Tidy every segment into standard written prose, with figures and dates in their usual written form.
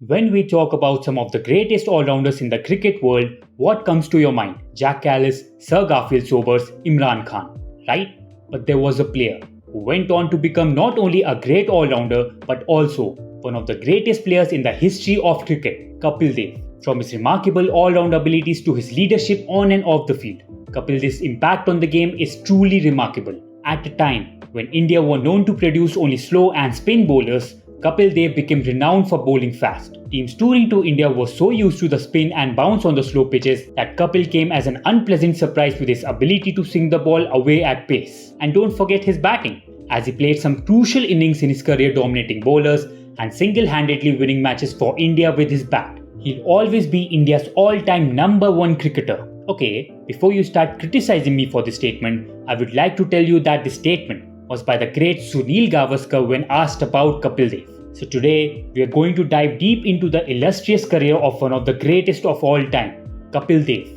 When we talk about some of the greatest all-rounders in the cricket world, what comes to your mind? Jack Callis, Sir Garfield Sobers, Imran Khan, right? But there was a player who went on to become not only a great all-rounder but also one of the greatest players in the history of cricket, Kapil Dev. From his remarkable all-round abilities to his leadership on and off the field, Kapil Dev's impact on the game is truly remarkable. At a time when India were known to produce only slow and spin bowlers, Kapil Dev became renowned for bowling fast. Teams touring to India were so used to the spin and bounce on the slow pitches that Kapil came as an unpleasant surprise with his ability to swing the ball away at pace. And don't forget his batting, as he played some crucial innings in his career dominating bowlers and single-handedly winning matches for India with his bat. He'll always be India's all-time number one cricketer. Okay, before you start criticizing me for this statement, I would like to tell you that this statement was by the great Sunil Gavaskar when asked about Kapil Dev. So today, we are going to dive deep into the illustrious career of one of the greatest of all time, Kapil Dev.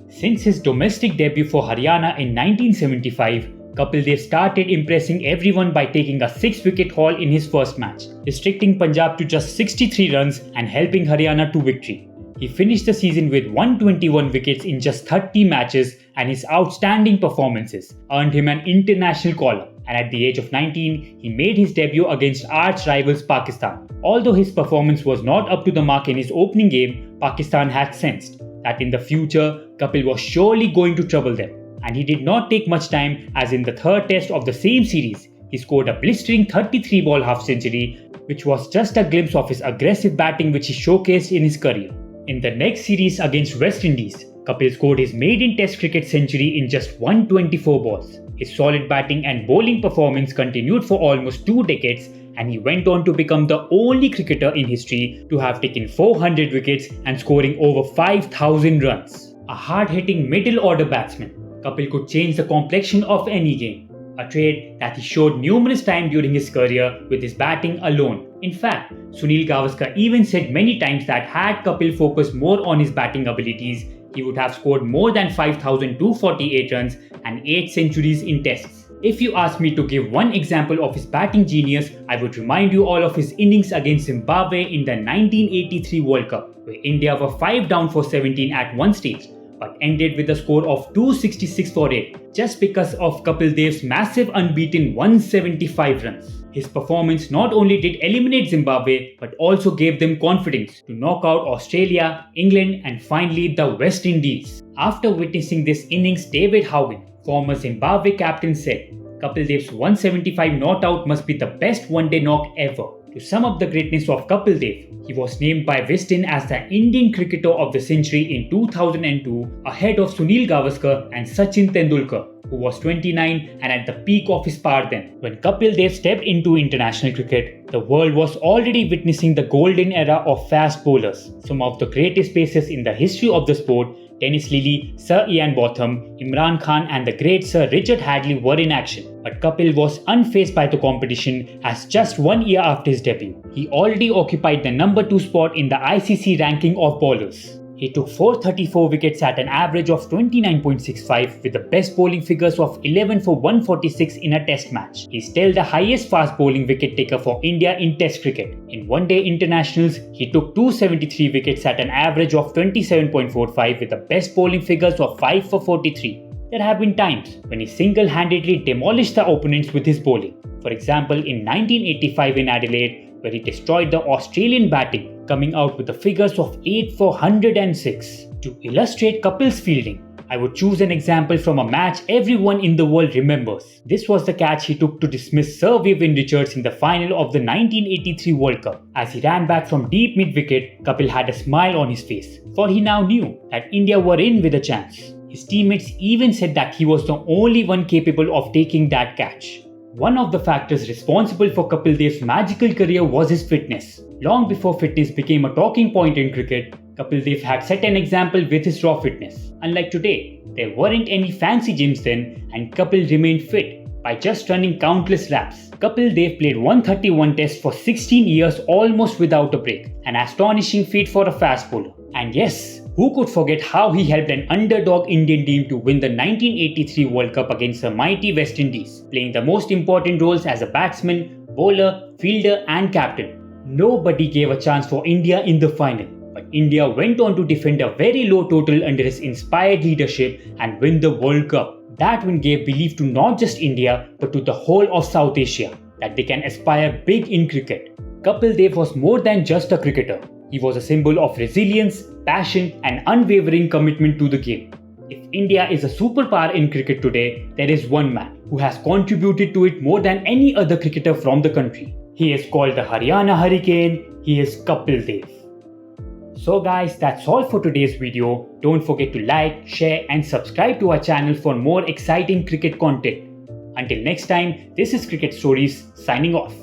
Since his domestic debut for Haryana in 1975, Kapil Dev started impressing everyone by taking a 6-wicket haul in his first match, restricting Punjab to just 63 runs and helping Haryana to victory. He finished the season with 121 wickets in just 30 matches, and his outstanding performances earned him an international call-up. And at the age of 19, he made his debut against arch rivals Pakistan. Although his performance was not up to the mark in his opening game, Pakistan had sensed that in the future, Kapil was surely going to trouble them. And he did not take much time, as in the third test of the same series, he scored a blistering 33-ball half-century, which was just a glimpse of his aggressive batting which he showcased in his career. In the next series against West Indies, Kapil scored his maiden Test cricket century in just 124 balls. His solid batting and bowling performance continued for almost 2 decades, and he went on to become the only cricketer in history to have taken 400 wickets and scoring over 5,000 runs. A hard-hitting middle-order batsman, Kapil could change the complexion of any game, a trait that he showed numerous times during his career with his batting alone. In fact, Sunil Gavaskar even said many times that had Kapil focused more on his batting abilities, he would have scored more than 5,248 runs and 8 centuries in tests. If you ask me to give one example of his batting genius, I would remind you all of his innings against Zimbabwe in the 1983 World Cup, where India were 5 down for 17 at one stage, but ended with a score of 266 for 8, just because of Kapil Dev's massive unbeaten 175 runs. His performance not only did eliminate Zimbabwe, but also gave them confidence to knock out Australia, England, and finally the West Indies. After witnessing this innings, David Hogan, former Zimbabwe captain, said, "Kapil Dev's 175 not out must be the best one-day knock ever." To sum up the greatness of Kapil Dev, he was named by Wisden as the Indian Cricketer of the Century in 2002, ahead of Sunil Gavaskar and Sachin Tendulkar, who was 29 and at the peak of his power then. When Kapil Dev stepped into international cricket, the world was already witnessing the golden era of fast bowlers. Some of the greatest pacers in the history of the sport, Dennis Lillee, Sir Ian Botham, Imran Khan and the great Sir Richard Hadley were in action. But Kapil was unfazed by the competition, as just 1 year after his debut, he already occupied the number 2 spot in the ICC ranking of bowlers. He took 434 wickets at an average of 29.65 with the best bowling figures of 11 for 146 in a test match. He is still the highest fast bowling wicket taker for India in test cricket. In one-day internationals, he took 273 wickets at an average of 27.45 with the best bowling figures of 5 for 43. There have been times when he single-handedly demolished the opponents with his bowling. For example, in 1985 in Adelaide, where he destroyed the Australian batting, coming out with the figures of 8 for 106. To illustrate Kapil's fielding, I would choose an example from a match everyone in the world remembers. This was the catch he took to dismiss Sir Vivian Richards in the final of the 1983 World Cup. As he ran back from deep mid-wicket, Kapil had a smile on his face, for he now knew that India were in with a chance. His teammates even said that he was the only one capable of taking that catch. One of the factors responsible for Kapil Dev's magical career was his fitness. Long before fitness became a talking point in cricket, Kapil Dev had set an example with his raw fitness. Unlike today, there weren't any fancy gyms then, and Kapil remained fit by just running countless laps. Kapil Dev played 131 tests for 16 years almost without a break, an astonishing feat for a fast bowler. And yes, who could forget how he helped an underdog Indian team to win the 1983 World Cup against the mighty West Indies, playing the most important roles as a batsman, bowler, fielder, and captain. Nobody gave a chance for India in the final, but India went on to defend a very low total under his inspired leadership and win the World Cup. That win gave belief to not just India but to the whole of South Asia that they can aspire big in cricket. Kapil Dev was more than just a cricketer. He was a symbol of resilience, passion, and unwavering commitment to the game. If India is a superpower in cricket today, there is one man who has contributed to it more than any other cricketer from the country. He is called the Haryana Hurricane. He is Kapil Dev. So guys, that's all for today's video. Don't forget to like, share and subscribe to our channel for more exciting cricket content. Until next time, this is Cricket Stories signing off.